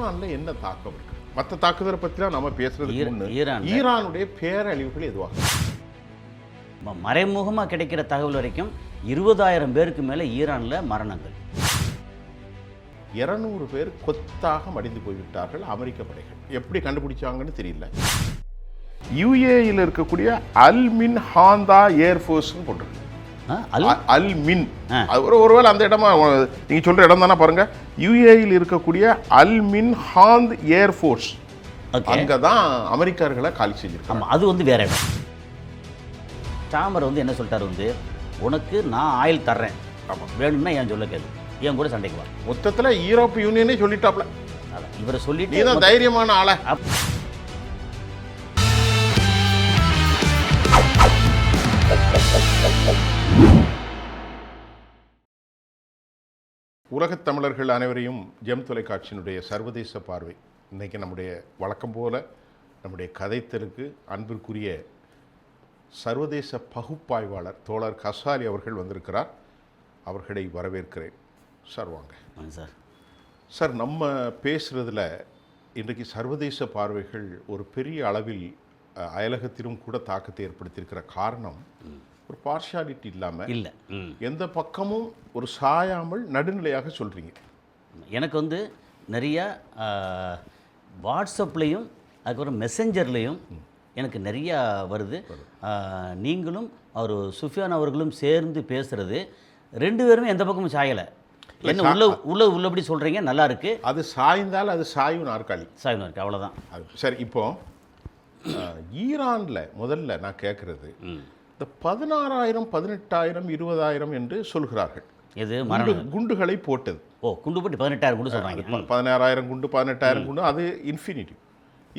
ஈரானில் என்ன தாக்கம் இருக்கு? மற்ற தாக்குதலை பற்றிலாம் நம்ம பேசுறதுக்கு முன்னு ஈரானுடைய பேரழிவுகள் எதுவாக மறைமுகமாக கிடைக்கிற தகவல் வரைக்கும் 20,000 பேருக்கு மேலே ஈரானில் மரணங்கள், 200 பேர் கொத்தாக மடிந்து போய்விட்டார்கள் அமெரிக்க படைகள். எப்படி கண்டுபிடிச்சாங்கன்னு தெரியல. யுஏயில் இருக்கக்கூடிய அல்மின் ஹாந்தா ஏர்ஃபோர்ஸ் போட்டிருக்கு. அல்மின் ஒருவேளை அந்த இடமா நீங்க சொல்ற இடம் தானே பாருங்க. யுஏயில் இருக்கக்கூடிய அல்மின் ஹாந்த் ஏர்ஃபோர்ஸ், அங்கதான் அமெரிக்கர்களை காலி செஞ்சிருக்காங்க. அது வந்து வேற இடம். சாமர் வந்து என்ன சொல்லிட்டாரு, உனக்கு நான் ஆயில் தர்றேன், வேணும்னா என் சொல்ல கேளு, என் கூட சண்டைக்கு வா. மொத்தத்தில் யூரோப் யூனியனே சொல்லிட்டாப்ல. இவரை சொல்லிட்டு நீதான் தைரியமான ஆள. உலகத் தமிழர்கள் அனைவரையும் ஜெம் தொலைக்காட்சியினுடைய சர்வதேச பார்வை. இன்றைக்கி நம்முடைய வழக்கம் போல நம்முடைய கதைத்தலுக்கு அன்பிற்குரிய சர்வதேச பகுப்பாய்வாளர் தோழர் கசாலி அவர்கள் வந்திருக்கிறார். அவர்களை வரவேற்கிறேன். சார் வாங்க. சார் சார், நம்ம பேசுகிறதுல இன்றைக்கு சர்வதேச பார்வைகள் ஒரு பெரிய அளவில் அயலகத்திலும் கூட தாக்கத்தை ஏற்படுத்தியிருக்கிற காரணம் ஒரு பார்ஷியாலிட்டி இல்லாமல் இல்லை, எந்த பக்கமும் ஒரு சாயாமல் நடுநிலையாக சொல்கிறீங்க. எனக்கு வந்து நிறையா வாட்ஸ்அப்லேயும் அதுக்கப்புறம் மெசஞ்சர்லேயும் எனக்கு நிறையா வருது. நீங்களும் அவர் சுஃபியான் அவர்களும் சேர்ந்து பேசுகிறது, 2 பேருமே எந்த பக்கமும் சாயலை. என்ன உள்ளபடி சொல்கிறீங்க, நல்லா இருக்குது. அது சாய்ந்தால் அது சாயும் நாற்காலி, சாயும் நாற்காலி, அவ்வளோதான். சரி, இப்போ ஈரானில் முதல்ல நான் கேட்குறது, இந்த 16,000 18,000 20,000 என்று சொல்கிறார்கள். இது குண்டுகளை போட்டது. குண்டு போட்டு 18,000 குண்டு சொல்கிறாங்க. 16,000 குண்டு 18,000 குண்டு, அது இன்ஃபினிட்டி.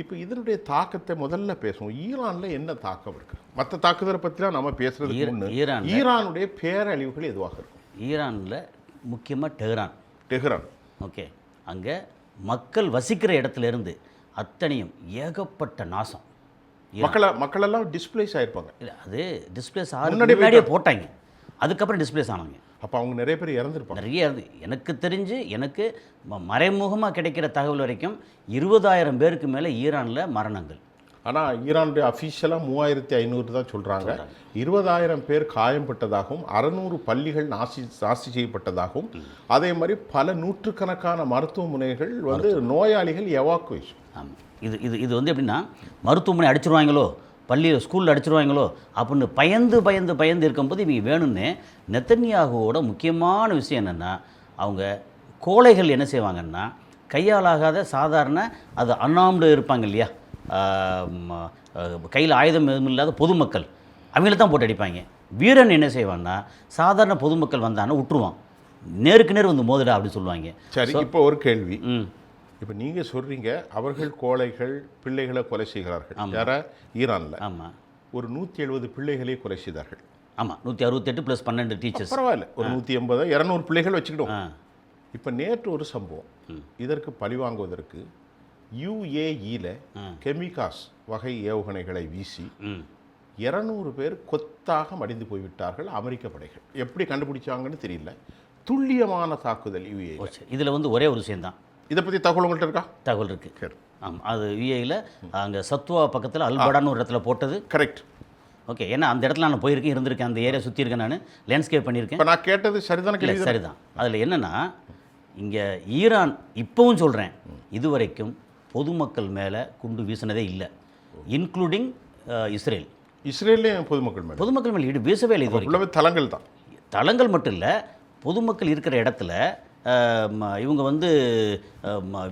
இப்போ இதனுடைய தாக்கத்தை முதல்ல பேசுவோம். ஈரானில் என்ன தாக்கம் இருக்கு? மற்ற தாக்குதலை பற்றிலாம் நம்ம பேசுறதுக்கு முன்னு ஈரானுடைய பேரழிவுகள் எதுவாக இருக்கும்? ஈரானில் முக்கியமாக டெஹ்ரான். ஓகே, அங்கே மக்கள் வசிக்கிற இடத்துல இருந்து அத்தனையும் ஏகப்பட்ட நாசம். மக்கள் எல்லாம் டிஸ்பிளேஸ் ஆகிருப்பாங்க. இல்லை, அது டிஸ்பிளேஸ் முன்னாடியே போட்டாங்க, அதுக்கப்புறம் டிஸ்பிளேஸ் ஆனாங்க. அப்போ அவங்க நிறைய பேர் இறந்துருப்பாங்க. நிறைய எனக்கு தெரிஞ்சு, எனக்கு மறைமுகமாக கிடைக்கிற தகவல் வரைக்கும் 20,000 பேருக்கு மேலே ஈரானில் மரணங்கள். ஆனால் ஈரானுடைய அஃபிஷியலாக 3,500 தான் சொல்கிறாங்க. 20,000 பேர் காயம்பட்டதாகவும் 600 பள்ளிகள் நாசி செய்யப்பட்டதாகவும், அதே மாதிரி பல நூற்றுக்கணக்கான மருத்துவமனைகள் வந்து நோயாளிகள் எவாக்குவேஷன். ஆமாம், இது வந்து எப்படின்னா, மருத்துவமனை அடிச்சிருவாங்களோ, பள்ளியில் ஸ்கூலில் அடிச்சிருவாங்களோ அப்படின்னு பயந்து இருக்கும்போது இவங்க வேணும்னு நெத்தன்யாகுவோட முக்கியமான விஷயம் என்னென்னா, அவங்க கோழைகள் என்ன செய்வாங்கன்னா, கையாலாகாத சாதாரண அது அன்னாம்டு இருப்பாங்க இல்லையா, கையில் ஆயுதம் எதுவும் இல்லாத பொதுமக்கள், அவங்கள தான் போட்டு அடிப்பாங்க. வீரன் என்ன செய்வான்னா, சாதாரண பொதுமக்கள் வந்தாங்கன்னா விட்டுருவான், நேருக்கு நேர் வந்து மோதிடா அப்படின்னு சொல்லுவாங்க. சரி, இப்போ ஒரு கேள்வி. இப்போ நீங்கள் சொல்கிறீங்க அவர்கள் கோழைகள் பிள்ளைகளை கொலை செய்கிறார்கள். யாரா? ஈரானில். ஆமாம், ஒரு 170 பிள்ளைகளே கொலை செய்தார்கள். ஆமாம், 168 + 12 டீச்சர்ஸ். பரவாயில்ல, ஒரு 180 200 பிள்ளைகள் வச்சுக்கிட்டோம். இப்போ நேற்று ஒரு சம்பவம், இதற்கு பழிவாங்குவதற்கு யுஏஇயில் கெமிகாஸ் வகை ஏவுகணைகளை வீசி 200 பேர் கொத்தாக மடிந்து போய்விட்டார்கள் அமெரிக்க படைகள். எப்படி கண்டுபிடிச்சாங்கன்னு தெரியல. துல்லியமான தாக்குதல் யுஏ. இதில் வந்து ஒரே ஒரு விஷயம்தான். இதை பற்றி தகவல் உங்கள்கிட்ட இருக்கா? தகவல் இருக்குது. ஆமாம், அது யுஏயில் அங்கே சத்வா பக்கத்தில் அல்படான்னு ஒரு இடத்துல போட்டது. கரெக்ட். ஓகே, ஏன்னா அந்த இடத்துல நான் போயிருக்கேன், இருந்திருக்கேன், அந்த ஏரியா சுற்றி இருக்கேன், நான் லேண்ட்ஸ்கேப் பண்ணியிருக்கேன். இப்போ நான் கேட்டது சரிதானே? இல்லை, சரிதான். அதில் என்னென்னா, இங்கே ஈரான் இப்போவும் சொல்கிறேன், இதுவரைக்கும் பொதுமக்கள் மேலே குண்டு வீசினதே இல்லை, இன்க்ளூடிங் இஸ்ரேல்லையும் பொதுமக்கள் மேலே வீசவே இல்லை. இது தளங்கள் தான். தளங்கள் மட்டும் இல்லை, பொதுமக்கள் இருக்கிற இடத்துல இவங்க வந்து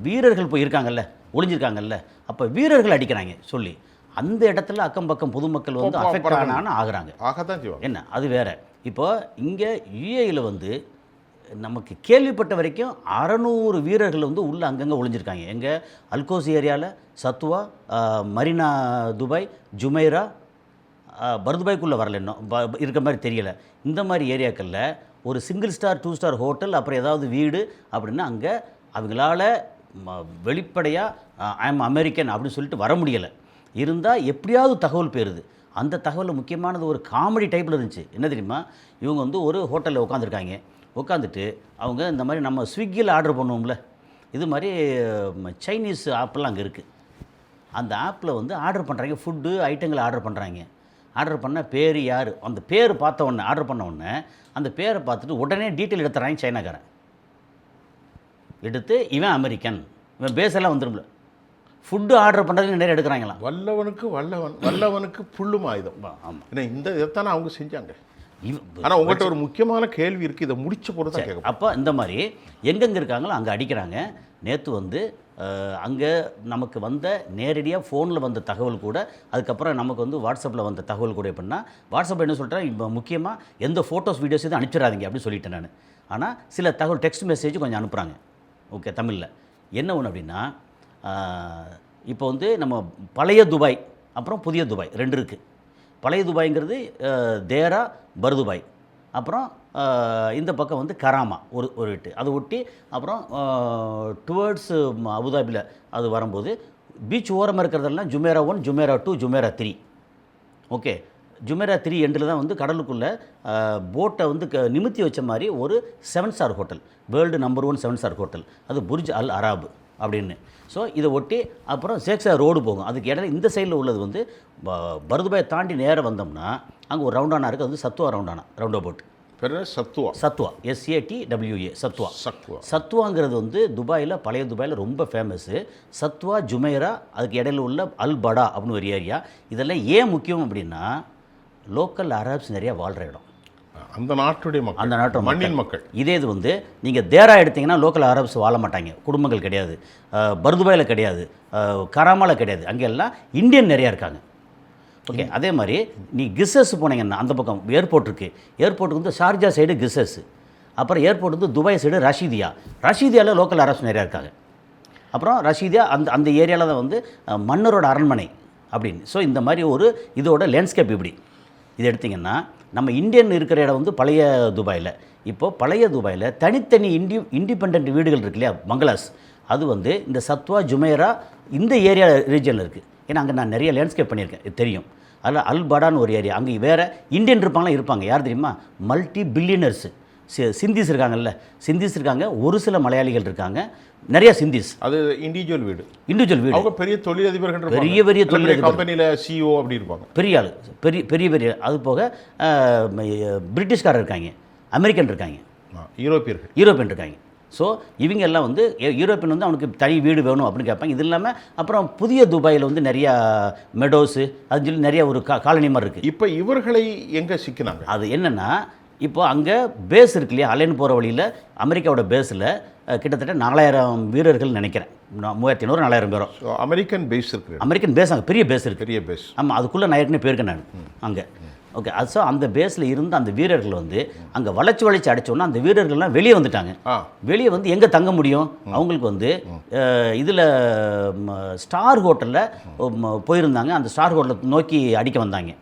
வீரர்கள் போய் இருக்காங்கல்ல, ஒளிஞ்சிருக்காங்கல்ல, அப்போ வீரர்கள் அடிக்கிறாங்க சொல்லி அந்த இடத்துல அக்கம் பக்கம் பொதுமக்கள் வந்து அஃபெக்ட் ஆகுறாங்க. என்ன அது வேற. இப்போ இங்கே யுஏஇயில் வந்து நமக்கு கேள்விப்பட்ட வரைக்கும் 600 வீரர்கள் வந்து உள்ளே அங்கங்கே ஒளிஞ்சிருக்காங்க. எங்கள் அல்கோசி ஏரியாவில், சத்வா, மரீனா துபாய், ஜுமைரா, பர்துபாய்க்குள்ளே வரல, இன்னும் இருக்கிற மாதிரி தெரியலை. இந்த மாதிரி ஏரியாக்களில் ஒரு சிங்கிள் ஸ்டார் 2 ஸ்டார் ஹோட்டல், அப்புறம் ஏதாவது வீடு அப்படின்னா அங்கே அவங்களால வெளிப்படையாக ஐ எம் அமெரிக்கன் அப்படின்னு சொல்லிட்டு வர முடியலை. இருந்தால் எப்படியாவது தகவல் போயிருது. அந்த தகவலில் முக்கியமானது ஒரு காமெடி டைப்பில் இருந்துச்சு. என்ன தெரியுமா, இவங்க வந்து ஒரு ஹோட்டலில் உட்காந்துருக்காங்க. உட்காந்துட்டு அவங்க இந்த மாதிரி நம்ம ஸ்விக்கியில் ஆர்டர் பண்ணுவோம்ல, இது மாதிரி சைனீஸ் ஆப்பெல்லாம் அங்கே இருக்குது. அந்த ஆப்பில் வந்து ஆர்டர் பண்ணுறாங்க, ஃபுட்டு ஐட்டங்களை ஆர்டர் பண்ணுறாங்க. ஆர்டர் பண்ண பேர் யார், அந்த பேர் பார்த்த உடனே ஆர்டர் பண்ண உடனே அந்த பேரை பார்த்துட்டு உடனே டீட்டெயில் எடுத்துறாங்க சைனாக்காரன். எடுத்து இவன் அமெரிக்கன், இவன் பேஸெல்லாம் வந்துடும்ல. ஃபுட்டு ஆர்டர் பண்ணுறதுக்கு நிறைய எடுக்கிறாங்களாம். வல்லவனுக்கு வல்லவனுக்கு புல்லும் ஆயுதம். ஆமாம், ஏன்னா இந்த இதைத்தானே அவங்க செஞ்சாங்க. ஆனால் உங்கள்கிட்ட ஒரு முக்கியமான கேள்வி இருக்குது, இதை முடிச்ச பொறுத்து தான் கேட்க. அப்போ இந்த மாதிரி எங்கெங்கே இருக்காங்களோ அங்கே அடிக்கிறாங்க. நேற்று வந்து அங்கே நமக்கு வந்த நேரடியாக ஃபோனில் வந்த தகவல் கூட, அதுக்கப்புறம் நமக்கு வந்து வாட்ஸ்அப்பில் வந்த தகவல் கூட எப்படின்னா, வாட்ஸ்அப்பில் என்ன சொல்கிறேன், இப்போ முக்கியமாக எந்த ஃபோட்டோஸ் வீடியோஸ் எதுவும் அனுப்பிச்சிடாதீங்க அப்படின்னு சொல்லிட்டேன் நான். ஆனால் சில தகவல் டெக்ஸ்ட் மெசேஜ் கொஞ்சம் அனுப்புகிறாங்க. ஓகே, தமிழில் என்ன ஒன்று அப்படின்னா, இப்போ வந்து நம்ம பழைய துபாய் அப்புறம் புதிய துபாய் 2 இருக்குது. பழைய துபாய்ங்கிறது தேரா பர்துபாய், அப்புறம் இந்த பக்கம் வந்து கராமா ஒரு இட்டு அதை ஒட்டி, அப்புறம் டுவர்ட்ஸ் அபுதாபியில் அது வரும்போது பீச் ஓரமாக இருக்கிறதெல்லாம் Jumeirah 1, Jumeirah 2, Jumeirah 3. Okay, Jumeirah 3 எண்டில் தான் வந்து கடலுக்குள்ளே போட்டை வந்து நிமித்தி வச்ச மாதிரி ஒரு 7 star hotel, world number 1 7 star hotel, அது புர்ஜ் அல் அராப் அப்படின்னு. ஸோ இதை ஒட்டி அப்புறம் சேக்ஸா ரோடு போகும். அதுக்கு இடையில இந்த சைடில் உள்ளது வந்து பர்துபாயை தாண்டி நேராக வந்தோம்னா அங்கே ஒரு ரவுண்டானா இருக்குது, அது வந்து சத்துவா ரவுண்டானா, ரவுண்டோ போட் பேர் சத்துவா. சத்துவா SATWA சத்துவா. சத்துவாங்கிறது வந்து துபாயில், பழைய துபாயில் ரொம்ப ஃபேமஸ்ஸு. சத்துவா, ஜுமைரா, அதுக்கு இடையில உள்ள அல் படா அப்படின்னு ஒரு ஏரியா. இதெல்லாம் ஏன் முக்கியம் அப்படின்னா, லோக்கல் அரப்ஸ் நிறையா வாழ்கிற இடம், அந்த நாட்டுடைய மக்கள், அந்த நாட்டு மண்ணின் மக்கள். இதே இது வந்து நீங்கள் தேரா எடுத்திங்கன்னா லோக்கல் அரப்ஸ் வாழ மாட்டாங்க, குடும்பங்கள் கிடையாது. பர்துபாயில் கிடையாது, கராமாவில் கிடையாது, அங்கே எல்லாம் இந்தியன் நிறையா இருக்காங்க. ஓகே, அதே மாதிரி நீ கிசஸ் போனீங்கன்னா அந்த பக்கம் ஏர்போர்ட் இருக்குது. ஏர்போர்ட்டுக்கு வந்து ஷார்ஜா சைடு கிசஸ், அப்புறம் ஏர்போர்ட் வந்து துபாய் சைடு ரஷீதியாவில் லோக்கல் அரப்ஸ் நிறையா இருக்காங்க. அப்புறம் ரஷீதியா அந்த ஏரியாவில் தான் வந்து மன்னரோட அரண்மனை அப்படின்னு. ஸோ இந்த மாதிரி ஒரு இதோட லேண்ட்ஸ்கேப் இப்படி இது எடுத்திங்கன்னா, நம்ம இந்தியன் இருக்கிற இடம் வந்து பழைய துபாயில். இப்போது பழைய துபாயில் தனித்தனி இண்டிபெண்ட் வீடுகள் இருக்கு இல்லையா, பங்களாஸ், அது வந்து இந்த சத்வா, ஜுமைரா இந்த ஏரியா ரீஜனில் இருக்குது. ஏன்னா அங்கே நான் நிறைய லேண்ட்ஸ்கேப் பண்ணியிருக்கேன், இது தெரியும். அதில் அல் படான்னு ஒரு ஏரியா, அங்கே வேறு இந்தியன் இருப்பாங்க. யார் தெரியுமா, மல்டி பில்லியனர்ஸு. சிந்திஸ் இருக்காங்கல்ல, சிந்திஸ் இருக்காங்க, ஒரு சில மலையாளிகள் இருக்காங்க, நிறைய சிந்திஸ். அது இண்டிவிஜுவல் வீடு. அவங்க பெரிய தொழிலதிபர்கள், பெரிய தொழிலதிபர், கம்பெனியில் CEO அப்படி இருப்பாங்க, பெரிய ஆள், பெரிய. அது போக பிரிட்டிஷ்காரர் இருக்காங்க, அமெரிக்கன் இருக்காங்க, யூரோப்பியன் இருக்காங்க. ஸோ இவங்க எல்லாம் வந்து யூரோப்பியன் வந்து அவனுக்கு தனி வீடு வேணும் அப்படின்னு கேட்பாங்க. இது இல்லாமல் அப்புறம் புதிய துபாயில் வந்து நிறையா மெடோஸு அது சொல்லி நிறைய ஒரு காலனி மாதிரி இருக்குது. இப்போ இவர்களை எங்கே சிக்கினாங்க, அது என்னென்னா, இப்போ அங்கே பேஸ் இருக்கு இல்லையா, அலைன் போகிற வழியில் அமெரிக்காவோட பேஸில் கிட்டத்தட்ட 4000 வீரர்கள் நினைக்கிறேன், 3500 4000 பேரும் அமெரிக்கன் பேஸ் இருக்குது. அமெரிக்கன் பேஸ் அங்கே பெரிய பேஸ் இருக்குது, பெரிய பேஸ். ஆமாம், அதுக்குள்ளே நான் ஏற்கனவே போயிருக்கேன் நான் அங்கே. ஓகே, அது ஸோ அந்த பேஸில் இருந்து அந்த வீரர்கள் வந்து அங்கே வளைச்சி அடித்தோன்னா அந்த வீரர்கள்லாம் வெளியே வந்துட்டாங்க. வெளியே வந்து எங்கே தங்க முடியும், அவங்களுக்கு வந்து இதில் ஸ்டார் ஹோட்டலில் போயிருந்தாங்க. அந்த ஸ்டார் ஹோட்டலை நோக்கி அடிக்க வந்தாங்க.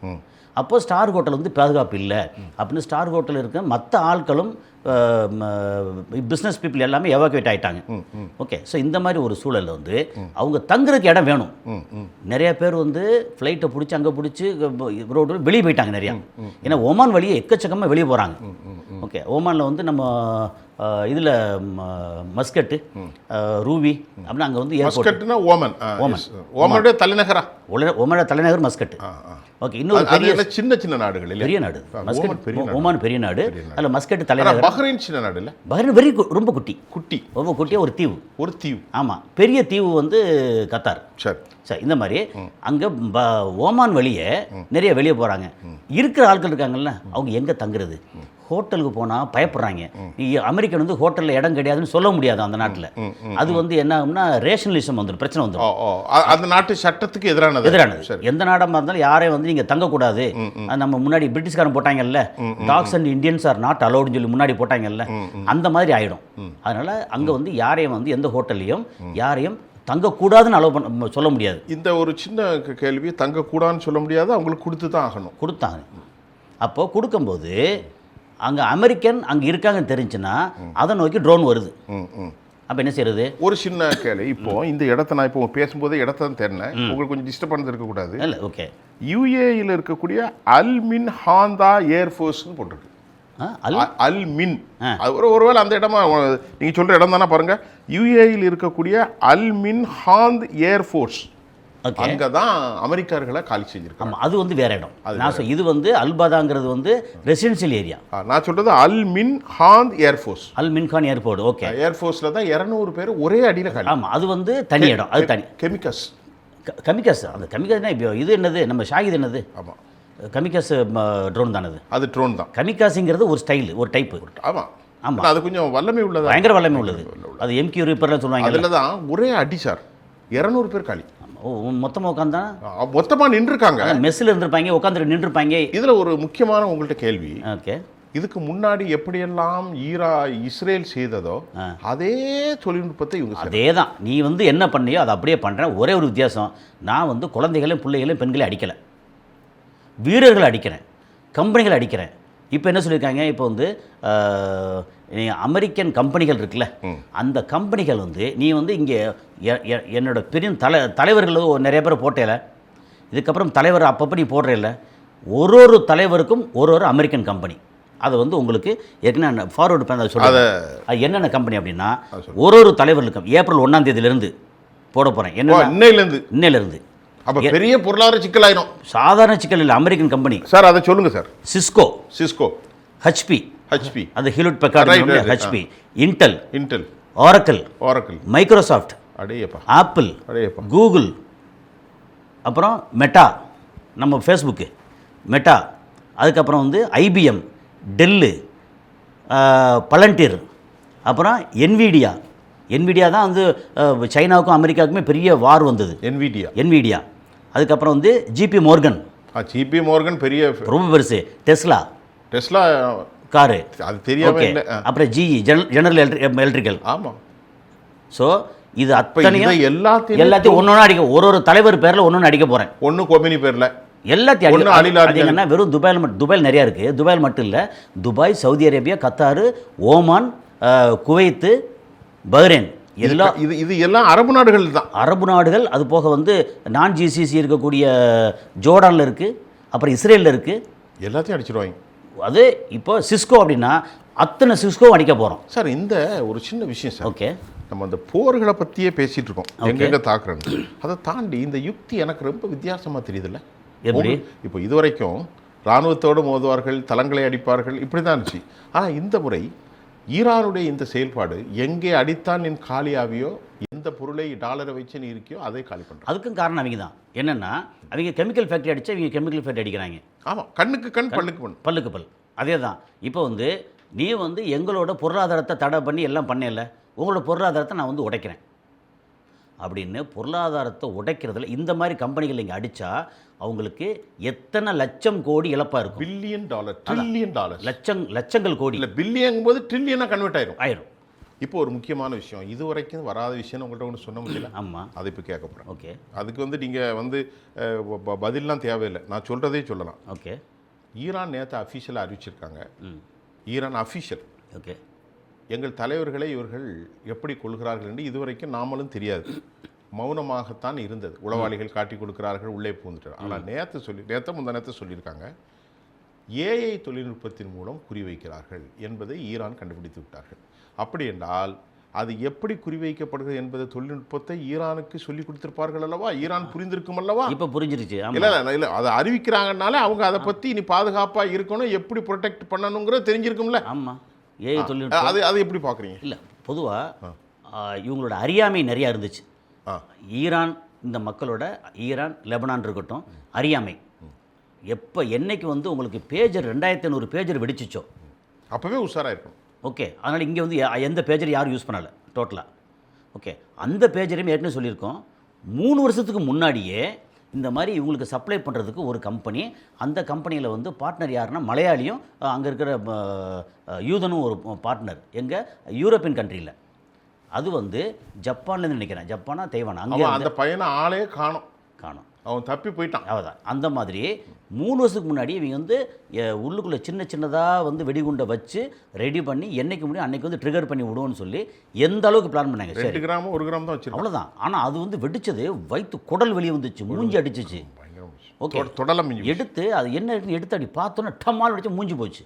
அப்போது ஸ்டார் ஹோட்டல் வந்து பாதுகாப்பு இல்லை அப்படின்னு ஸ்டார் ஹோட்டலில் இருக்க மற்ற ஆட்களும் பிஸ்னஸ் பீப்புள் எல்லாமே எவாக்குவேட் ஆகிட்டாங்க. ஓகே, ஸோ இந்த மாதிரி ஒரு சூழலில் வந்து அவங்க தங்குறதுக்கு இடம் வேணும். நிறைய பேர் வந்து ஃப்ளைட்டை பிடிச்சி அங்கே பிடிச்சி ரோடு வெளியே போயிட்டாங்க நிறையா. ஏன்னா ஒமான் வழியே எக்கச்சக்கமாக வெளியே போகிறாங்க. ஓகே, ஓமானில் வந்து நம்ம இதில் மஸ்கட்டு, ரூவி அப்படின்னு அங்கே வந்து மஸ்கட்னா ஓமனுடைய தலைநகரா, ஓமனோட தலைநகர் மஸ்கட். ஓகே, இன்னொரு பெரிய சின்ன நாடுகள், பெரிய நாடு மஸ்கட். ஓமான் பெரிய நாடு, அதில் மஸ்கட் தலைநகர். பஹ்ரைன் சின்ன நாடு இல்லை, பஹ்ரைன் ரொம்ப குட்டி, ரொம்ப குட்டியாக ஒரு தீவு. ஆமாம், பெரிய தீவு வந்து கத்தார். சரி, இந்த மாதிரி அங்கே ஓமான் வழியே நிறைய வெளியே போகிறாங்க. இருக்கிற ஆட்கள் இருக்காங்கல்ல, அவங்க எங்கே தங்குறது, ஹோட்டலுக்கு போனால் பயப்படுறாங்க. அமெரிக்கன் வந்து ஹோட்டலில் இடம் கிடையாதுன்னு சொல்ல முடியாது அந்த நாட்டில். அது வந்து என்ன ஆகும்னா ரேஷனலிசம் வந்துடும், பிரச்சனை வந்துடும். அந்த நாட்டு சட்டத்துக்கு எதிரானது. எந்த நாடமாக இருந்தாலும் யாரையும் வந்து நீங்கள் தங்கக்கூடாது. நம்ம முன்னாடி பிரிட்டிஷ்காரன் போட்டாங்கல்ல, dogs and Indians are not அலோடுன்னு சொல்லி முன்னாடி போட்டாங்கல்ல, அந்த மாதிரி ஆகிடும். அதனால் அங்கே வந்து யாரையும் வந்து எந்த ஹோட்டல்லையும் யாரையும் தங்கக்கூடாதுன்னு அலோவ் பண்ண சொல்ல முடியாது. இந்த ஒரு சின்ன கேள்வி, தங்கக்கூடாதுன்னு சொல்ல முடியாது, அவங்களுக்கு கொடுத்து தான் ஆகணும். கொடுத்தாங்க. அப்போது கொடுக்கும்போது அங்கே அமெரிக்கன் அங்கே இருக்காங்கன்னு தெரிஞ்சுன்னா அதை நோக்கி ட்ரோன் வருது. அப்போ என்ன செய்யறது? ஒரு சின்ன கேள்வி, இப்போ இந்த இடத்த நான் இப்போ பேசும்போது இடத்த தான் தெரில, உங்களுக்கு கொஞ்சம் டிஸ்டர்ப் பண்ணது இருக்கக்கூடாது. இல்லை, ஓகே. யுஏயில் இருக்கக்கூடிய அல் மின் ஹாந்தா ஏர்ஃபோர்ஸ்னு போட்டிருக்கு. அல் மின். ஒருவேளை அந்த இடமா நீங்க சொல்ற இடம் தானே பாருங்க. யுஏஇல் இருக்கக்கூடிய அல் மின் ஹாந்த் ஏர்ஃபோர்ஸ், அங்கதான் அமெரிக்கர்களை காலி செஞ்சிருக்காங்க. அது வந்து வேற இடம். நான் இது வந்து அல்பாதாங்கிறது வந்து ரெசிடென்ஷியல் ஏரியா. நான் சொல்றது அல் மின் ஹாந்த் ஏர்ஃபோர்ஸ். அல் மின் கான் ஏர்போர்ட். ஓகே. ஏர்ஃபோர்ஸ்ல தான் 200 பேர் ஒரே அடியில காலி. ஆமா, அது வந்து தனி இடம். அது தனி கெமிக்கஸ். கமிகாஸ். அந்த கமிகாஸ்னா இது என்னது, நம்ம ஷாகித் என்னது? ஆமா, கமிகாஸ் ட்ரோன் தானே அது. அது ட்ரோன் தான். கமிகாஸுங்கிறது ஒரு ஸ்டைல், ஒரு டைப். ஆமா ஆமா, அது கொஞ்சம் வல்லமை உள்ளது, பயங்கர வல்லமை உள்ளது. அது எம்கியூ ரீப்பர்லாம் சொல்லுவாங்க. அதில் தான் ஒரே அடி சார் 200 பேர் காலி. மொத்தமாக உட்காந்தா மொத்தமாக நின்றுருக்காங்க. மெஸ்ஸில் இருந்திருப்பாங்க, உட்காந்துட்டு நின்றுருப்பாங்க. இதில் ஒரு முக்கியமான உங்கள்கிட்ட கேள்வி. ஓகே. இதுக்கு முன்னாடி எப்படியெல்லாம் இஸ்ரேல் செய்ததோ அதே தொழில்நுட்பத்தை இவங்க அதே தான். நீ வந்து என்ன பண்ணியோ அதை அப்படியே பண்ணுறேன். ஒரே ஒரு வித்தியாசம், நான் வந்து குழந்தைகளையும் பிள்ளைகளையும் பெண்களையும் அடிக்கலை, வீரர்களை அடிக்கிறேன், கம்பெனிகளை அடிக்கிறேன். இப்போ என்ன சொல்லியிருக்காங்க, இப்போ வந்து அமெரிக்கன் கம்பெனிகள் இருக்குல்ல, அந்த கம்பெனிகள் வந்து நீ வந்து இங்கே என்னோட பெரிய தலைவர்கள் நிறைய பேர் போட்டேல, இதுக்கப்புறம் தலைவர் அப்பப்போ நீ போடுறேல்ல, ஒரு தலைவருக்கும் ஒரு அமெரிக்கன் கம்பெனி. அதை வந்து உங்களுக்கு ஏற்கனவே ஃபார்வர்டு பண்ண சொல்லுங்கள். அது என்னென்ன கம்பெனி அப்படின்னா, ஒரு தலைவர்களுக்கும் ஏப்ரல் 1ஆம் தேதியிலேருந்து போட போகிறேன். என்ன இன்னையிலேருந்து அப்போ பெரிய பொருளாதார சிக்கலாயிரும். சாதாரண சிக்கல் இல்லை, அமெரிக்கன் கம்பெனி சார். அதை சொல்லுங்கள் சார். சிஸ்கோ, ஹெச்பி, அது Hewlett Packard, HP, Intel, Oracle, Microsoft, Apple, Google, அப்புறம் மெட்டா, நம்ம ஃபேஸ்புக்கு மெட்டா, அதுக்கப்புறம் வந்து ஐபிஎம், டெல்லு, பலண்டிர், அப்புறம் என்விடியா தான் வந்து சைனாவுக்கும் அமெரிக்காவுக்குமே பெரிய வார் வந்தது. என்விடியா. அதுக்கப்புறம் வந்து ஜிபி மோர்கன் பெரிய ரொம்ப பெருசு. டெஸ்லா காரு, அது தெரியாம இல்லை. அப்புறம் ஜிஇ, ஜெனரல் எலக்ட்ரிக்கல். ஆமாம். ஸோ இது அத்தனையும் எல்லாத்தையும் ஒன்று அடிக்க, ஒரு தலைவர் பேரில் ஒன்று அடிக்க போகிறேன். ஒன்று கொமினி பேரில் எல்லாத்தையும் அடிங்கன்னா வெறும் துபாயில் நிறையா இருக்குது. துபாயில் மட்டும் இல்லை, Dubai, Saudi Arabia, Qatar, Oman, Kuwait, Bahrain, எல்லாம் இது எல்லாம் அரபு நாடுகள் தான். அரபு நாடுகள். அது போக வந்து நான் ஜிசிசி இருக்கக்கூடிய ஜோர்டானில் இருக்குது, அப்புறம் இஸ்ரேலில் இருக்குது. எல்லாத்தையும் அடிச்சிடுவாங்க. அது இப்போ சிஸ்கோ அப்படின்னா அத்தனை சிஸ்கோ அடிக்க போகிறோம் சார். இந்த ஒரு சின்ன விஷயம் சார். ஓகே. நம்ம அந்த போர்களை பற்றியே பேசிகிட்டு இருக்கோம், எங்கெங்கே தாக்குறேன்னு. அதை தாண்டி இந்த யுக்தி எனக்கு ரொம்ப வித்தியாசமாக தெரியுதுல்ல. எப்படி இப்போ இதுவரைக்கும் இராணுவத்தோடு மோதுவார்கள், தளங்களை அடிப்பார்கள், இப்படி தான் இருந்துச்சு. ஆனால் இந்த முறை ஈரானுடைய இந்த செயல்பாடு, எங்கே அடித்தான் என் காலியாவியோ, எந்த பொருளை டாலரை வச்சு நீ இருக்கியோ அதை காலி பண்ணுறோம். அதுக்கும் காரணம் அவங்க தான். என்னென்னா, அவங்க கெமிக்கல் ஃபேக்ட்ரி அடித்தா இவங்க கெமிக்கல் ஃபேக்ட்ரி அடிக்கிறாங்க. ஆமாம், கண்ணுக்கு கண், பல்லுக்கு பல். அதே தான். இப்போ வந்து நீ வந்து எங்களோட பொருளாதாரத்தை தடை பண்ணி எல்லாம் பண்ணல, உங்களோட பொருளாதாரத்தை நான் வந்து உடைக்கிறேன் அப்படின்னு பொருளாதாரத்தை உடைக்கிறதுல இந்த மாதிரி கம்பெனிகள் இங்கே அடித்தா அவங்களுக்கு எத்தனை லட்சம் கோடி இழப்பாக இருக்கும். $1 ட்ரில்லியன், லட்சங்கள் கோடி. இல்லை, பில்லியன் போது ட்ரில்லியனாக கன்வெர்ட் ஆயிரும். இப்போ ஒரு முக்கியமான விஷயம், இது வரைக்கும் வராத விஷயம் உங்கள்கிட்ட ஒன்று சொன்ன முடியல. ஆமாம், அதை இப்போ கேட்க போகிறேன். ஓகே. அதுக்கு வந்து நீங்கள் வந்து பதிலாம் தேவையில்லை, நான் சொல்கிறதே சொல்லலாம். ஓகே. ஈரான் நேற்று அஃபீஷியலாக அறிவிச்சிருக்காங்க. Iran official. ஓகே. எங்கள் தலைவர்களை இவர்கள் எப்படி கொள்கிறார்கள் என்று இதுவரைக்கும் நாமளும் தெரியாது, மௌனமாகத்தான் இருந்தது. உளவாளிகள் காட்டி கொடுக்கிறார்கள், உள்ளே பூந்துட்டார். ஆனால் நேற்று சொல்லியிருக்காங்க, ஏஐ தொழில்நுட்பத்தின் மூலம் குறிவைக்கிறார்கள் என்பதை ஈரான் கண்டுபிடித்து விட்டார்கள். அப்படி என்றால் அது எப்படி குறிவைக்கப்படுகிறது என்பது தொழில்நுட்பத்தை ஈரானுக்கு சொல்லி கொடுத்திருப்பார்கள் அல்லவா? ஈரான் புரிந்திருக்கும் அல்லவா? இப்போ புரிஞ்சிருச்சு. இல்லை, அதை அறிவிக்கிறாங்கனால அவங்க அதை பற்றி நீ பாதுகாப்பாக இருக்கணும், எப்படி ப்ரொடெக்ட் பண்ணணுங்கிறது தெரிஞ்சிருக்கும்ல. ஆமாம். ஏஐ தொழில்நுட்பம் அது எப்படி பார்க்குறீங்க? இல்லை, பொதுவாக இவங்களோட அறியாமை நிறையா இருந்துச்சு. ஈரான், இந்த மக்களோட ஈரான், லெபனான் இருக்கட்டும், அறியாமை. எப்போ என்னைக்கு வந்து உங்களுக்கு பேஜர் 2500 பேஜர் வெடிச்சிச்சோ அப்போவே உஷாராக இருக்கும். ஓகே. அதனால் இங்கே வந்து எந்த பேஜர் யாரும் யூஸ் பண்ணலை டோட்டலாக. ஓகே. அந்த பேஜரையும் ஏற்கனவே சொல்லியிருக்கோம், 3 வருஷத்துக்கு முன்னாடியே இந்த மாதிரி இவங்களுக்கு சப்ளை பண்ணுறதுக்கு ஒரு கம்பெனி, அந்த கம்பெனியில் வந்து பார்ட்னர் யாருன்னா மலையாளியும் அங்கே இருக்கிற யூதனும் ஒரு பார்ட்னர், எங்கள் யூரோப்பியன் கண்ட்ரியில். அது வந்து ஜப்பான்லேருந்து நினைக்கிறேன், ஜப்பானா தைவானா, அங்கே அந்த பையனை ஆளே காணும், அவன் தப்பி போயிட்டான். அவதான். அந்த மாதிரி 3 வருஷத்துக்கு முன்னாடி இவங்க வந்து உள்ளுக்குள்ளே சின்னதாக வந்து வெடிகுண்டை வச்சு ரெடி பண்ணி என்னைக்கு முடியும் அன்னைக்கு வந்து ட்ரிகர் பண்ணி விடுவோன்னு சொல்லி எந்த அளவுக்கு பிளான் பண்ணாங்க. 2 கிராம் 1 கிராம் தான் வச்சு, அவ்வளோதான். ஆனால் அது வந்து வெடிச்சது வயிற்று குடல் வெளியே வந்துச்சு, மூஞ்சி அடிச்சிச்சு. ஓகே. தொடலம் எடுத்து அது என்ன எடுத்து அடி பார்த்தோன்னா டம்மால் அடிச்சு மூஞ்சி போச்சு.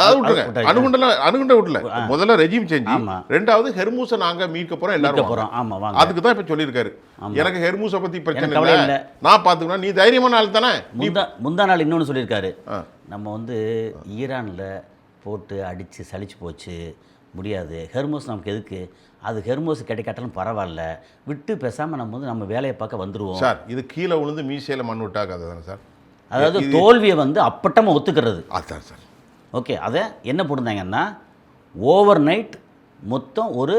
அதாவது விட்டுருங்க, அணுகுண்ட விடல. முதல்ல ரெஜிம் சேஞ்ச், ஆமா. ரெண்டாவது ஹெர்மூஸை நாங்க மீட்க போறோம் எல்லாரும் போகிறோம். ஆமாம் வாங்க. அதுக்கு தான் இப்ப சொல்லியிருக்காரு. எனக்கு ஹெர்மூஸை பத்தி பிரச்சனை இல்லை, நான் பார்த்துக்கணும், நீ தைரியமான ஆள் தானே. முந்தா நாள் இன்னொன்று சொல்லியிருக்காரு, நம்ம வந்து ஈரானில் போட்டு அடித்து சளிச்சு போச்சு, முடியாது, ஹெர்மூஸ் நமக்கு எதுக்கு, அது ஹெர்மூஸ் கிடைக்காட்டாலும் பரவாயில்ல, விட்டு பேசாமல் நம்ம வந்து நம்ம வேலையை பார்க்க வந்துடுவோம் சார். இது கீழே விழுந்து மீசையில் மண் விட்டாங்க தானே சார். அதாவது தோல்வியை வந்து அப்பட்டமாக ஒத்துக்கிறது. அதான் சார். ஓகே, அதை என்ன போட்டிருந்தாங்கன்னா, ஓவர் நைட் மொத்தம் ஒரு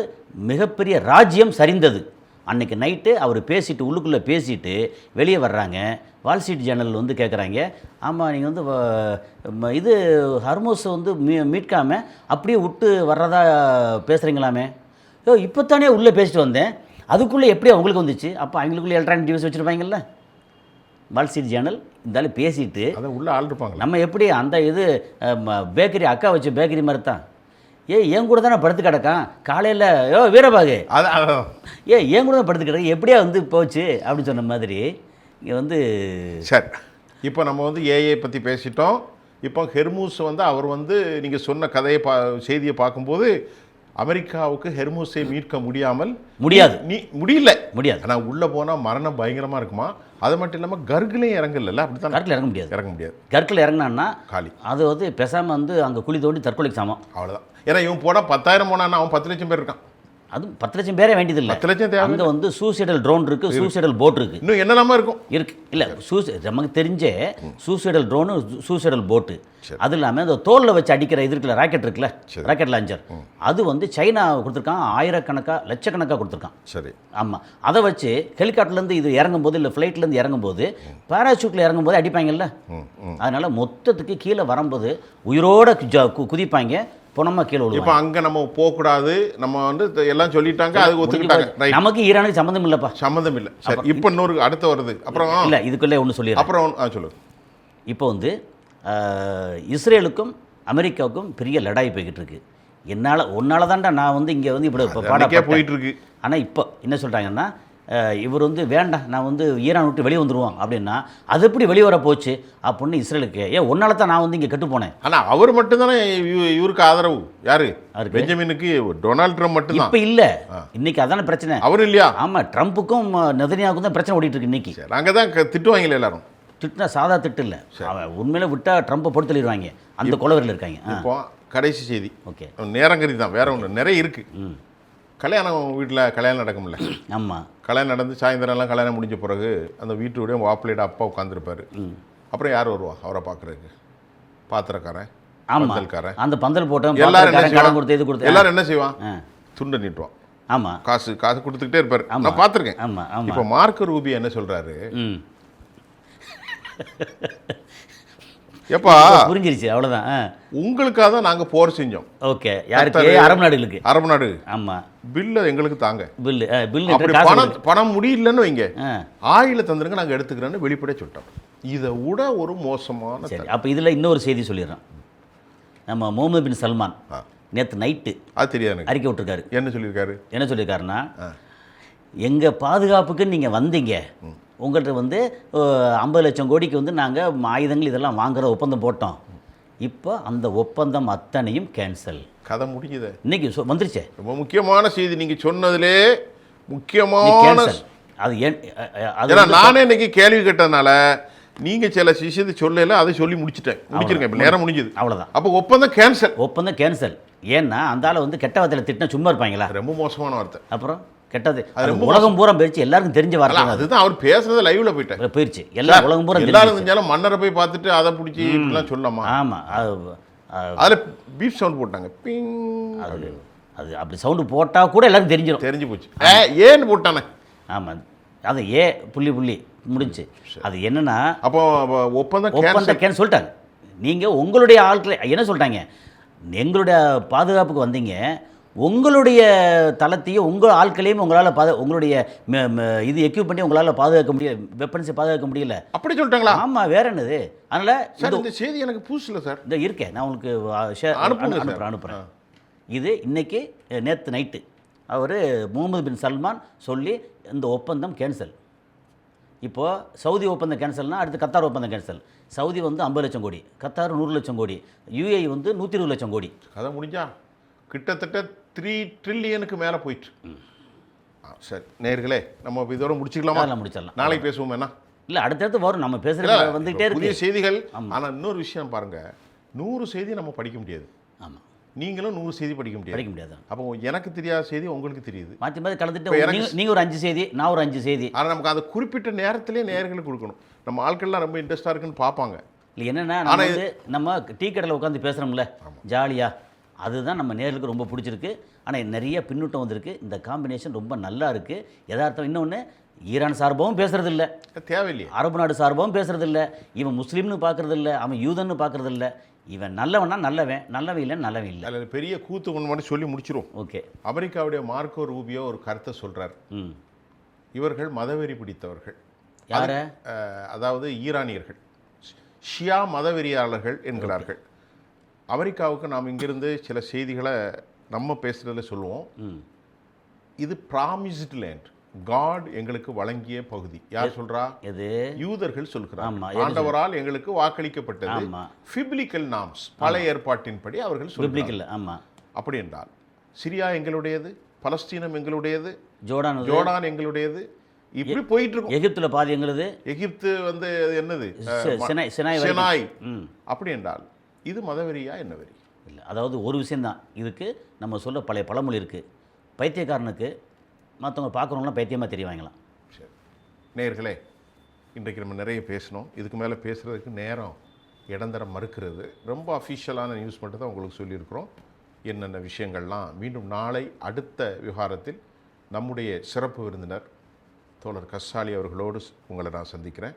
மிகப்பெரிய ராஜ்யம் சரிந்தது. அன்றைக்கி நைட்டு அவர் பேசிட்டு உள்ளுக்குள்ளே பேசிட்டு வெளியே வர்றாங்க. வால் ஸ்ட்ரீட் ஜேர்னல் வந்து கேட்குறாங்க, ஆமாம் நீங்கள் வந்து இது ஹர்மோஸை வந்து மீட்காமல் அப்படியே விட்டு வர்றதா பேசுகிறீங்களாமே. இப்போ தானே உள்ளே பேசிட்டு வந்தேன், அதுக்குள்ளே எப்படி அவங்களுக்கு வந்துச்சு? அப்போ அவங்களுக்குள்ளே எலக்ட்ரானிக் டிவைஸ் வச்சுருப்பாங்கல்ல. வால் ஸ்ட்ரீட் ஜேர்னல் இருந்தாலும் பேசிட்டு அதை உள்ளே ஆள் இருப்பாங்க. நம்ம எப்படி அந்த இது பேக்கரி அக்கா வச்ச பேக்கரி மாதிரி தான். என் கூட தானே படுத்து கிடக்கான் காலையில், வீரபாகு என் கூட தான் படுத்து கிடக்கு, எப்படியா வந்து போச்சு அப்படின்னு சொன்ன மாதிரி இங்கே வந்து. சார், இப்போ நம்ம வந்து ஏஐ பற்றி பேசிட்டோம். இப்போ ஹெர்மூஸ் வந்து அவர் வந்து நீங்கள் சொன்ன கதையை செய்தியை பார்க்கும்போது அமெரிக்காவுக்கு ஹெர்மூஸை மீட்க முடியாது. முடியாது. ஆனால் உள்ளே போனால் மரணம் பயங்கரமாக இருக்குமா. அது மட்டும் இல்லாமல் கர்கிலையும் இறங்கல, அப்படி தான். கர்கில் இறங்க முடியாது. கர்கில் இறங்கினான்னா காலி. அது வந்து பேசாமல் வந்து அங்கே குழி தோண்டி தற்கொலைக்கு சமம். அவ்வளோதான். ஏன்னா இவன் போனால் 10,000 போனான்னா அவன் 10 லட்சம் பேர் இருக்கான். அது 10 லட்சம் பேரே வேண்டியதில்லை. 10 லட்சம் தேவை. அங்கே வந்து சூசைடல் ட்ரோன் இருக்குது, சூசைடல் போட் இருக்குது, இன்னும் என்னெல்லாமா இருக்கும் இல்லை நமக்கு தெரிஞ்ச சூசைடல் ட்ரோனு, சூசைடல் போட்டு. அது இல்லாமல் இந்த தோலில் வச்சு அடிக்கிற இது இருக்குல்ல, ராக்கெட் இருக்குல்ல, ராக்கெட் லான்ச்சர், அது வந்து சைனா கொடுத்துருக்கான், ஆயிரக்கணக்காக லட்சக்கணக்காக கொடுத்துருக்கான். சரி, ஆமாம். அதை வச்சு ஹெலிகாப்டர்லேருந்து இது இறங்கும்போது, இல்லை ஃப்ளைட்லேருந்து இறங்கும்போது, பேராசூட்டில் இறங்கும்போது அடிப்பாங்கல்ல. அதனால் மொத்தத்துக்கு கீழே வரும்போது உயிரோட குதிப்பாங்க, பொணமா கீழே விழுவாங்க. இப்போ அங்கே நம்ம போகக்கூடாது, நம்ம வந்து எல்லாம் சொல்லிட்டாங்க, அது ஒத்துக்கிட்டாங்க. நமக்கு ஈரானுக்கு சம்மந்தம் இல்லைப்பா, சம்மந்தம் இல்லை. சரி, இப்போ இன்னொரு அடுத்து வருது. அப்புறம் இல்லை, இதுக்குள்ளே ஒன்று சொல்லி அப்புறம் சொல்லு. இப்போ வந்து இஸ்ரேலுக்கும் அமெரிக்காவுக்கும் பெரிய லடாய் போய்கிட்டு இருக்கு. ஒன்னால தான்டா நான் வந்து இங்கே வந்து இப்படி பாட போயிட்டு இருக்கு. ஆனால் இப்போ என்ன சொல்கிறாங்கன்னா, இவர் வந்து வேண்டாம், நான் வந்து ஈரான் விட்டு வெளியே வந்துடுவோம் அப்படின்னா, அது எப்படி வெளியே வர போச்சு அப்படின்னு இஸ்ரேலுக்கு, ஒன்னால தான் நான் வந்து இங்கே கெட்டு போனேன். ஆனால் அவர் மட்டும்தானே இவருக்கு ஆதரவு. யாரு? பெஞ்சமினுக்கு டொனால்ட் ட்ரம்ப் மட்டும் இப்போ இல்லை, இன்னைக்கு அதான பிரச்சனை. அவர் இல்லையா? ஆமாம், ட்ரம்ப்புக்கும் நெதன்யாவுக்கும் தான் பிரச்சனை ஓடிட்டு இருக்கு இன்னைக்கு. அங்கே தான் திட்டுவாங்களே எல்லாரும். திட்டுனா சாதா திட்டு இல்லை, அவன் உண்மையில விட்டால் ட்ரம்ப்பை பொறுத்து தள்ளிடுவாங்க, அந்த கொலவரில் இருக்காங்க. இப்போ கடைசி செய்தி. ஓகே, நேரங்கறி தான், வேற ஒன்று நிறைய இருக்குது. கல்யாணம் வீட்டில் கல்யாணம் நடக்கும்ல. ஆமாம். கல்யாணம் நடந்து சாயந்தரம்லாம் கல்யாணம் முடிஞ்ச பிறகு அந்த வீட்டுடைய வாப்பிளையோட அப்பா உட்காந்துருப்பாரு. அப்புறம் யார் வருவா அவரை பார்க்குறதுக்கு? பாத்திரக்காரன், பந்தல்காரன். அந்த பந்தல் போட்டோம் எல்லாரும் என்ன செய்வான்? துண்டை நீட்டுவான். ஆமாம், காசு கொடுத்துக்கிட்டே இருப்பாரு. நான் பார்த்துருக்கேன். ஆமாம். இப்போ மார்க்கோ ரூபியோ என்ன சொல்கிறாரு? எப்பா புரிஞ்சிருச்சு, அவ்வளோதான். உங்களுக்காக தான் நாங்கள் போர் செஞ்சோம். ஓகே, யாருக்கு? அரபு நாடுகளுக்கு. அரபு நாடு. ஆமாம். பில்லு எங்களுக்கு தாங்க. பில்லு பணம் முடியலன்னு வைங்க, ஆயில தந்துருங்க, நாங்கள் எடுத்துக்கிறோன்னு வெளிப்படையாக சொல்லிட்டோம். இதை விட ஒரு மோசமான. சரி, அப்போ இதில் இன்னொரு செய்தி சொல்லிடுறோம். நம்ம முகமது பின் சல்மான் நேற்று நைட்டு, அது தெரியாது, அறிக்கை விட்டுருக்காரு. என்ன சொல்லியிருக்காருன்னா, எங்கள் பாதுகாப்புக்கு நீங்கள் வந்தீங்க, உங்கள்கிட்ட வந்து 50 லட்சம் கோடிக்கு வந்து நாங்கள் ஆயுதங்கள் இதெல்லாம் வாங்குகிற ஒப்பந்தம் போட்டோம், இப்போ அந்த ஒப்பந்தம் அத்தனையும் கேன்சல். கதை முடிஞ்சது இன்னைக்கு வந்துருச்சே. ரொம்ப முக்கியமான செய்தி நீங்கள் சொன்னதுலே முக்கியமான. அது ஏன் நானே இன்னைக்கு கேள்வி கேட்டதுனால நீங்கள் சில விஷயத்தை சொல்லல, அதை சொல்லி முடிச்சிருக்கேன். இப்போ நேரம் முடிஞ்சது, அவ்வளோதான். அப்போ ஒப்பந்தம் கேன்சல். ஏன்னா அந்த ஆளை வந்து கெட்ட வார்த்தையில் திட்டினா சும்மா இருப்பாங்களா? ரொம்ப மோசமான வார்த்தை. அப்புறம் கெட்டது உலகம் பூரா போயிடுச்சு, எல்லாருக்கும் தெரிஞ்ச வார்த்தை. அதுதான் அவர் பேசுறது லைவ்ல போயிடுச்சு, எல்லா உலகம் பூரா எல்லாரும் தெரிஞ்சாலும் மன்னரை போய் பார்த்துட்டு அதை பிடிச்சி இப்படிலாம் சொல்லலாமா? ஆமாம், அதில் பீப் சவுண்ட் போட்டாங்க. அது அப்படி சவுண்டு போட்டால் கூட எல்லாரும் தெரிஞ்சு போச்சு. ஏன்னு போட்டானே. ஆமாம், அது புள்ளி முடிஞ்சு. அது என்னன்னா, அப்போ ஒப்பந்தம் கேன் சொல்லிட்டாங்க. நீங்கள் உங்களுடைய ஆட்களை என்ன சொல்லிட்டாங்க, எங்களுடைய பாதுகாப்புக்கு வந்தீங்க, உங்களுடைய தளத்தையும் உங்கள் ஆட்களையும் உங்களால் உங்களுடைய இது எக்யூப் பண்ணி உங்களால் பாதுகாக்க முடியல, வெப்பன்ஸை பாதுகாக்க முடியல, அப்படி சொல்லிட்டாங்களா? ஆமாம், வேற என்னது? அதனால் இந்த செய்தி எனக்கு புதுசில்லை சார். இந்த இருக்கேன், நான் உங்களுக்கு அனுப்புகிறேன். இது இன்னைக்கு நேற்று நைட்டு அவர் முகமது பின் சல்மான் சொல்லி இந்த ஒப்பந்தம் கேன்சல். இப்போது சவுதி ஒப்பந்தம் கேன்சல்னா அடுத்து கத்தார் ஒப்பந்தம் கேன்சல். சவுதி வந்து 50 லட்சம் கோடி, கத்தார் 100 லட்சம் கோடி, யுஏஇ வந்து 120 லட்சம் கோடி. கதை முடிஞ்சா கிட்டத்தட்ட 3 ட்ரில்லியனுக்கு மேலே போயிட்டு. சரி நேயர்களே, நம்ம இதோட முடிச்சுக்கலாமா? முடிச்சிடலாம், நாளைக்கு பேசுவோம். என்ன இல்லை, அடுத்தடுத்து வரும், நம்ம பேசுகிறது வந்துகிட்டே இருக்கு புதிய செய்திகள். ஆனால் இன்னொரு விஷயம் பாருங்க, 100 செய்தி நம்ம படிக்க முடியாது. ஆமாம், நீங்களும் 100 செய்தி படிக்க முடியாது. அப்போ எனக்கு தெரியாத செய்தி உங்களுக்கு தெரியுது, மாற்றி மாதிரி கலந்துட்டு நீங்கள் ஒரு 5 செய்தி, நான் ஒரு 5 செய்தி. ஆனால் நமக்கு அந்த குறிப்பிட்ட நேரத்திலே நேயர்களுக்கு கொடுக்கணும். நம்ம ஆட்கள்லாம் ரொம்ப இன்ட்ரெஸ்டாக இருக்குன்னு பார்ப்பாங்க. இல்லை என்னென்னா, நம்ம டீ கடையில் உட்காந்து பேசுகிறோம்ல ஜாலியாக, அதுதான் நம்ம நேர்களுக்கு ரொம்ப பிடிச்சிருக்கு. ஆனால் நிறைய பின்னூட்டம் வந்திருக்கு. இந்த காம்பினேஷன் ரொம்ப நல்லா இருக்குது, யதார்த்தம். இன்னொன்று, ஈரான் சார்பாகவும் பேசுறது இல்லை, தேவையில்லையே, அரபு நாடு சார்பாகவும் பேசுறது இல்லை, இவன் முஸ்லீம்னு பார்க்கறது இல்லை, அவன் யூதன்னு பார்க்கறது இல்லை, இவன் நல்லவனா நல்லவன், நல்லவன் இல்லைன்னு நல்லவன் இல்லை. அதில் பெரிய கூத்து ஒன்று மட்டும் சொல்லி முடிச்சிரும். ஓகே. அமெரிக்காவுடைய மார்க்கோ ரூபியோ ஒரு கருத்தை சொல்கிறார். இவர்கள் மதவெறி பிடித்தவர்கள். யார? அதாவது ஈரானியர்கள் ஷியா மதவெறியாளர்கள் என்கிறார்கள். அமெரிக்காவுக்கு நாம் இங்கிருந்து சில செய்திகளை நம்ம பேசுகிறதுல சொல்லுவோம். இது ப்ராமிஸ்டு லேண்ட், காட் எங்களுக்கு வழங்கிய பகுதி. யார் சொல்றா? எது? யூதர்கள் சொல்கிறார். ஆண்டவரால் எங்களுக்கு வாக்களிக்கப்பட்டது. பிப்லிக்கல் நாம்ஸ், பழைய ஏற்பாட்டின்படி அவர்கள் சொல்கிறார்கள். அப்படி என்றால் சிரியா எங்களுடையது, பலஸ்தீனம் எங்களுடையது, ஜோர்டான் எங்களுடையது, இப்படி போயிட்டு இருக்கும். எகிப்துல பாதி எங்களுது. எகிப்து வந்து என்னது? சினாய். அப்படி என்றால் இது மதவெறியா என்ன வெறி? இல்லை, அதாவது ஒரு விஷயம்தான் இதுக்கு. நம்ம சொல்ல பழைய பழமொழி இருக்குது, பைத்தியக்காரனுக்கு மற்றவங்க பார்க்குறவங்களாம் பைத்தியமாக தெரியவாங்களாம். சரி நேயர்களே, இன்றைக்கு நம்ம நிறைய பேசணும். இதுக்கு மேலே பேசுகிறதுக்கு நேரம் இடந்தரம் மறுக்கிறது. ரொம்ப அஃபிஷியலான நியூஸ் மட்டும் தான் உங்களுக்கு சொல்லியிருக்கிறோம். என்னென்ன விஷயங்கள்லாம் மீண்டும் நாளை அடுத்த விவகாரத்தில் நம்முடைய சிறப்பு விருந்தினர் தோழர் கஸ்ஸாலி அவர்களோடு உங்களை நான் சந்திக்கிறேன்.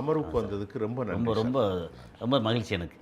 அமர்வுக்கு வந்ததுக்கு ரொம்ப நன்றி. ரொம்ப ரொம்ப ரொம்ப மகிழ்ச்சி எனக்கு.